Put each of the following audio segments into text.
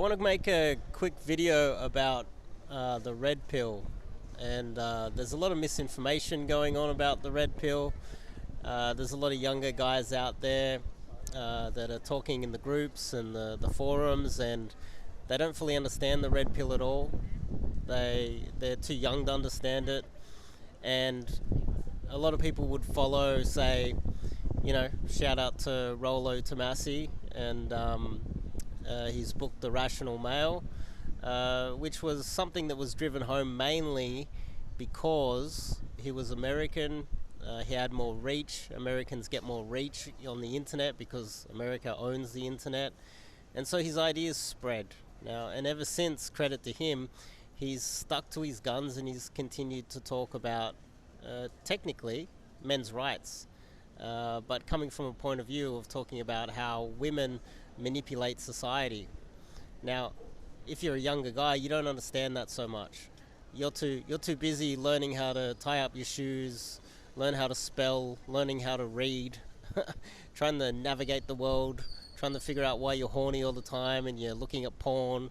want to make a quick video about the red pill, and there's a lot of misinformation going on about the red pill. There's a lot of younger guys out there that are talking in the groups and the forums, and they don't fully understand the red pill at all. They're too young to understand it, and a lot of people would follow, say, shout out to Rollo Tomassi and his book The Rational Male, which was something that was driven home mainly because he was American. He had more reach. Americans get more reach on the internet because America owns the internet, and so his ideas spread. Now, and ever since, credit to him, he's stuck to his guns and he's continued to talk about technically men's rights, but coming from a point of view of talking about how women manipulate society. Now, if you're a younger guy, you don't understand that so much. You're too busy learning how to tie up your shoes, learn how to spell, learning how to read, trying to navigate the world, trying to figure out why you're horny all the time and you're looking at porn.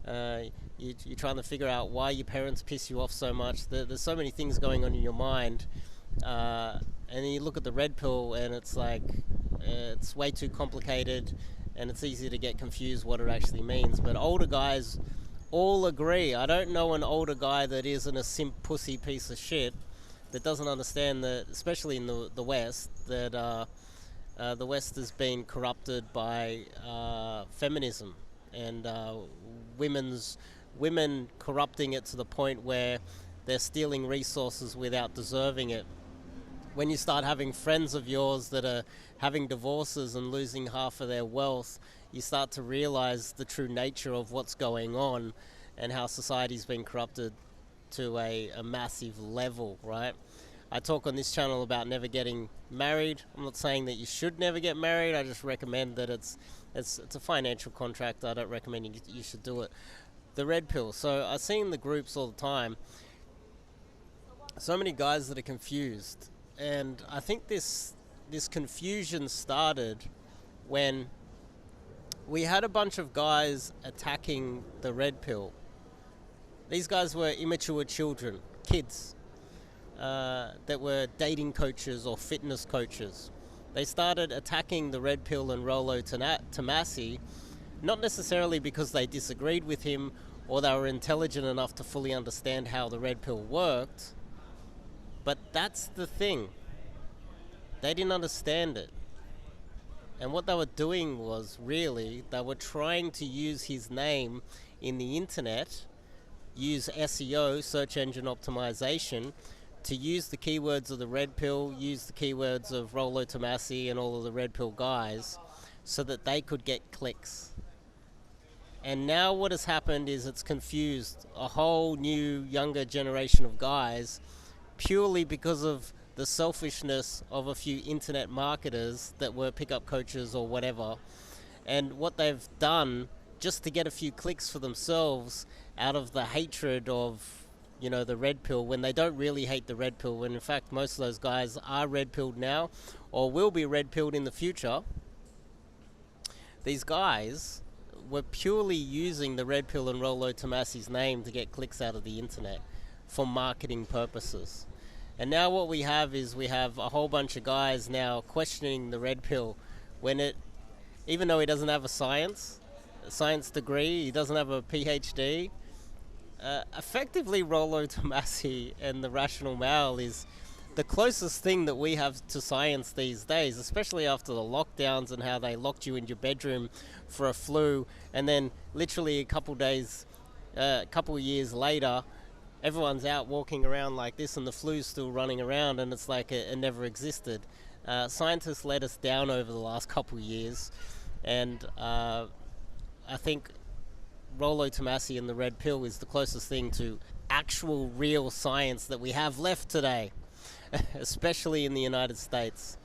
You're trying to figure out why your parents piss you off so much. There's so many things going on in your mind, and then you look at the red pill and it's like it's way too complicated and it's easy to get confused what it actually means. But older guys all agree. I don't know an older guy that isn't a simp pussy piece of shit that doesn't understand that, especially in the West, that the West has been corrupted by feminism and women corrupting it to the point where they're stealing resources without deserving it. When you start having friends of yours that are having divorces and losing half of their wealth, you start to realize the true nature of what's going on and how society's been corrupted to a massive level, right? I talk on this channel about never getting married. I'm not saying that you should never get married. I just recommend that it's a financial contract. I don't recommend you should do it. The red pill. So I see in the groups all the time so many guys that are confused. And I think this confusion started when we had a bunch of guys attacking the red pill. These guys were immature children, kids, that were dating coaches or fitness coaches. They started attacking the red pill and Rollo Tomassi, not necessarily because they disagreed with him or they were intelligent enough to fully understand how the red pill worked, but that's the thing. They didn't understand it. And what they were doing was, really, they were trying to use his name in the internet, use SEO, search engine optimization, to use the keywords of the red pill, use the keywords of Rollo Tomassi and all of the red pill guys, so that they could get clicks. And now what has happened is it's confused a whole new, younger generation of guys purely because of the selfishness of a few internet marketers that were pickup coaches or whatever. And what they've done just to get a few clicks for themselves out of the hatred of the red pill, when they don't really hate the red pill, when in fact most of those guys are red pilled now or will be red pilled in the future. These guys were purely using the red pill and Rollo Tomassi's name to get clicks out of the internet for marketing purposes. And now what we have is we have a whole bunch of guys now questioning the red pill when even though he doesn't have a science degree, he doesn't have a PhD. Effectively, Rollo Tomassi and the Rational Male is the closest thing that we have to science these days, especially after the lockdowns and how they locked you in your bedroom for a flu, and then literally a couple of years later, everyone's out walking around like this and the flu's still running around and it's like it never existed. Scientists let us down over the last couple of years, and I think Rollo Tomassi and the red pill is the closest thing to actual real science that we have left today, especially in the United States.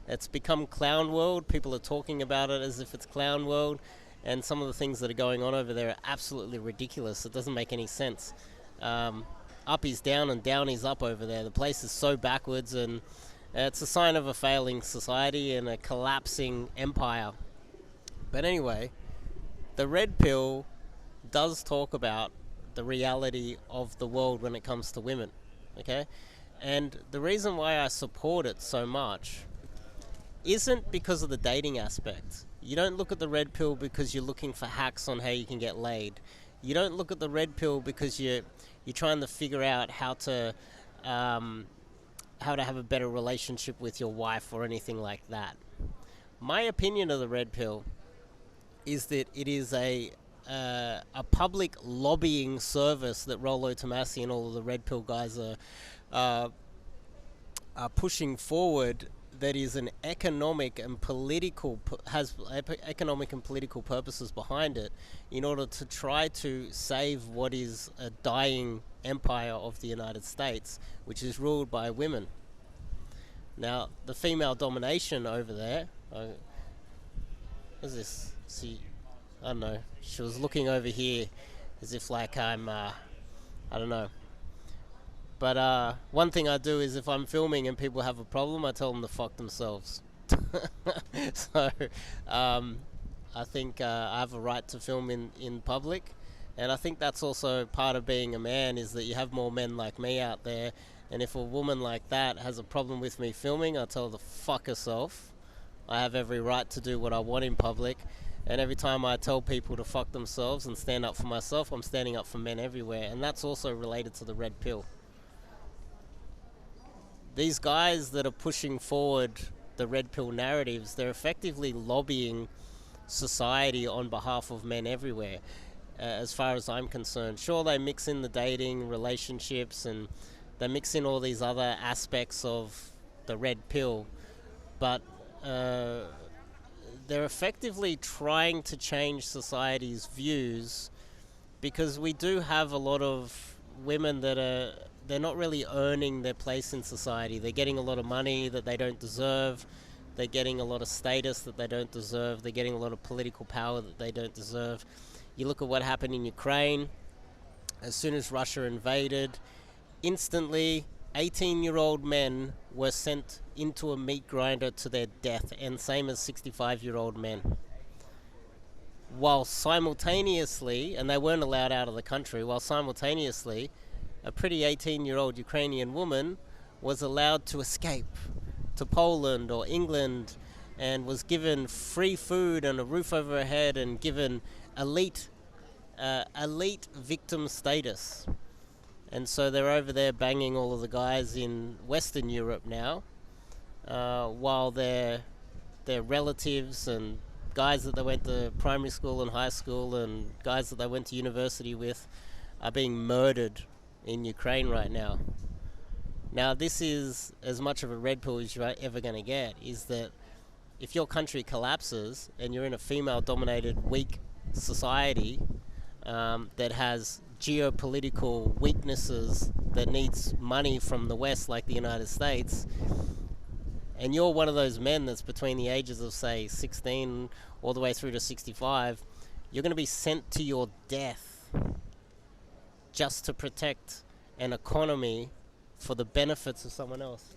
It's become clown world. People are talking about it as if it's clown world, and some of the things that are going on over there are absolutely ridiculous. It doesn't make any sense. Up is down and down is up over there. The place is so backwards, and it's a sign of a failing society and a collapsing empire. But anyway, the red pill does talk about the reality of the world when it comes to women. Okay? And the reason why I support it so much isn't because of the dating aspect. You don't look at the red pill because you're looking for hacks on how you can get laid. You don't look at the red pill because you're trying to figure out um, how to have a better relationship with your wife or anything like that. My opinion of the red pill is that it is a public lobbying service that Rollo, Tomassi, and all of the red pill guys uh, are pushing forward, that is an economic and political has economic and political purposes behind it, in order to try to save what is a dying empire of the United States, which is ruled by women. Now, the female domination over there. What's this? See, I don't know. She was looking over here, as if like I'm. I don't know. But one thing I do is, if I'm filming and people have a problem, I tell them to fuck themselves. So I think I have a right to film in public. And I think that's also part of being a man, is that you have more men like me out there. And if a woman like that has a problem with me filming, I tell her to fuck herself. I have every right to do what I want in public. And every time I tell people to fuck themselves and stand up for myself, I'm standing up for men everywhere. And that's also related to the red pill. These guys that are pushing forward the red pill narratives, they're effectively lobbying society on behalf of men everywhere, as far as I'm concerned. Sure, they mix in the dating, relationships, and they mix in all these other aspects of the red pill, but they're effectively trying to change society's views, because we do have a lot of women that they're not really earning their place in society. They're getting a lot of money that they don't deserve. They're getting a lot of status that they don't deserve. They're getting a lot of political power that they don't deserve. You look at what happened in Ukraine. As soon as Russia invaded, instantly 18-year-old men were sent into a meat grinder to their death, and same as 65-year-old men. While simultaneously, and they weren't allowed out of the country, while simultaneously a pretty 18-year-old Ukrainian woman was allowed to escape to Poland or England, and was given free food and a roof over her head, and given elite victim status. And so they're over there banging all of the guys in Western Europe now, while their relatives and guys that they went to primary school and high school and guys that they went to university with are being murdered in Ukraine right now. Now, this is as much of a red pill as you're ever going to get, is that if your country collapses and you're in a female-dominated, weak society that has geopolitical weaknesses, that needs money from the West, like the United States, and you're one of those men that's between the ages of, say, 16 all the way through to 65, you're going to be sent to your death just to protect an economy for the benefits of someone else.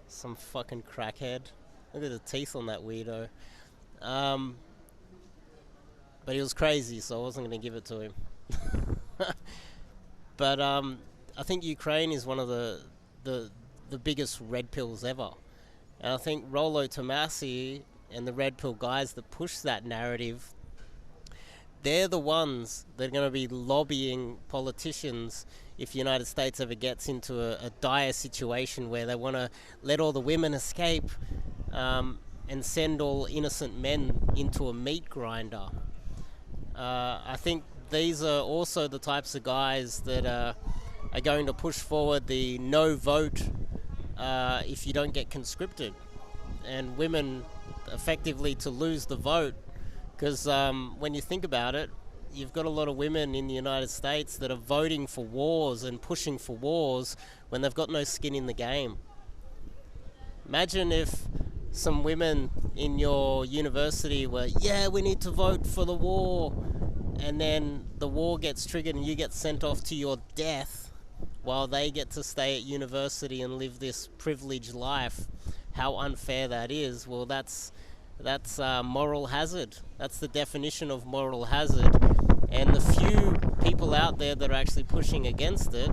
Some fucking crackhead. Look at the teeth on that weirdo. But he was crazy, so I wasn't going to give it to him. But I think Ukraine is one of the biggest red pills ever. And I think Rollo, Tomassi, and the red pill guys that push that narrative, they're the ones that are going to be lobbying politicians if the United States ever gets into a dire situation where they want to let all the women escape and send all innocent men into a meat grinder. I think these are also the types of guys that are going to push forward the no vote if you don't get conscripted, and women effectively to lose the vote. Because when you think about it, you've got a lot of women in the United States that are voting for wars and pushing for wars when they've got no skin in the game. Imagine if some women in your university were, yeah, we need to vote for the war, and then the war gets triggered and you get sent off to your death while they get to stay at university and live this privileged life. How unfair that is. Well, that's That's moral hazard. That's the definition of moral hazard. And the few people out there that are actually pushing against it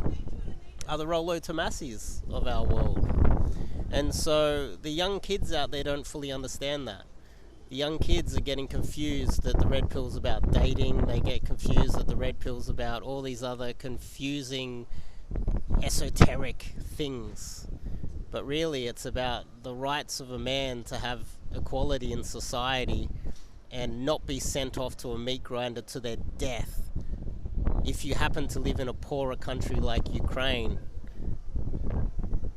are the Rollo Tomassis of our world. And so the young kids out there don't fully understand that. The young kids are getting confused that the red pill's about dating. They get confused that the red pill's about all these other confusing, esoteric things. But really, it's about the rights of a man to have equality in society and not be sent off to a meat grinder to their death if you happen to live in a poorer country like Ukraine.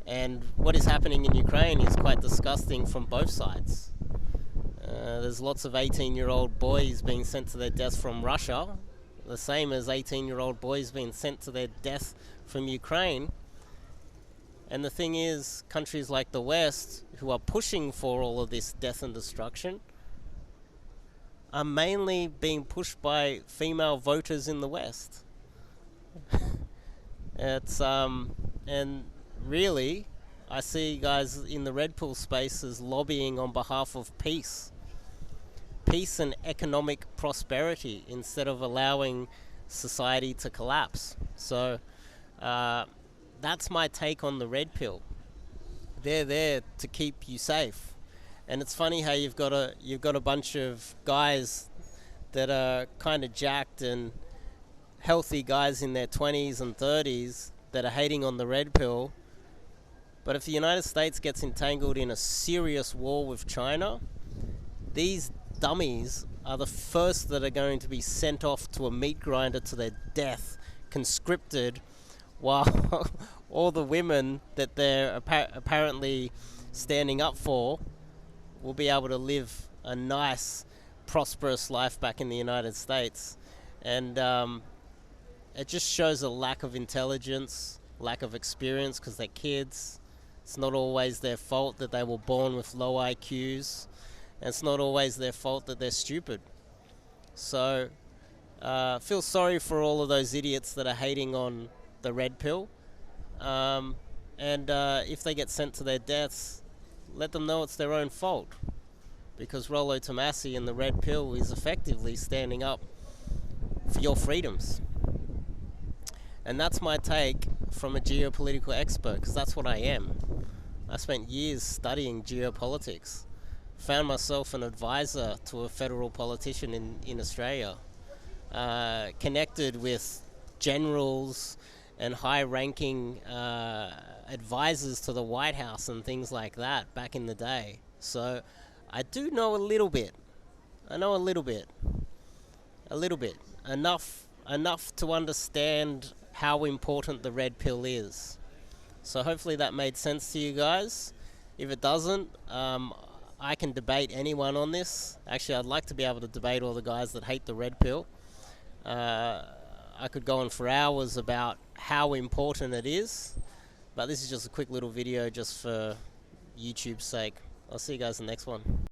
And what is happening in Ukraine is quite disgusting from both sides. There's lots of 18-year-old boys being sent to their deaths from Russia, the same as 18-year-old boys being sent to their death from Ukraine. And the thing is, countries like the West, who are pushing for all of this death and destruction, are mainly being pushed by female voters in the West. And really, I see guys in the red pill space as lobbying on behalf of peace and economic prosperity instead of allowing society to collapse. So that's my take on the red pill. They're there to keep you safe. And it's funny how you've got a bunch of guys that are kind of jacked and healthy guys in their 20s and 30s that are hating on the red pill. But if the United States gets entangled in a serious war with China, these dummies are the first that are going to be sent off to a meat grinder to their death, conscripted, while all the women that they're apparently standing up for will be able to live a nice, prosperous life back in the United States. And it just shows a lack of intelligence, lack of experience, because they're kids. It's not always their fault that they were born with low IQs. And it's not always their fault that they're stupid. So feel sorry for all of those idiots that are hating on the red pill. And if they get sent to their deaths, let them know it's their own fault. Because Rollo Tomassi and the red pill is effectively standing up for your freedoms. And that's my take from a geopolitical expert, because that's what I am. I spent years studying geopolitics. Found myself an advisor to a federal politician in Australia. Connected with generals and high-ranking advisors to the White House and things like that back in the day. So I do know a little bit. I know a little bit. Enough to understand how important the red pill is. So hopefully that made sense to you guys. If it doesn't, I can debate anyone on this. Actually, I'd like to be able to debate all the guys that hate the red pill. I could go on for hours about how important it is, but this is just a quick little video just for YouTube's sake. I'll see you guys in the next one.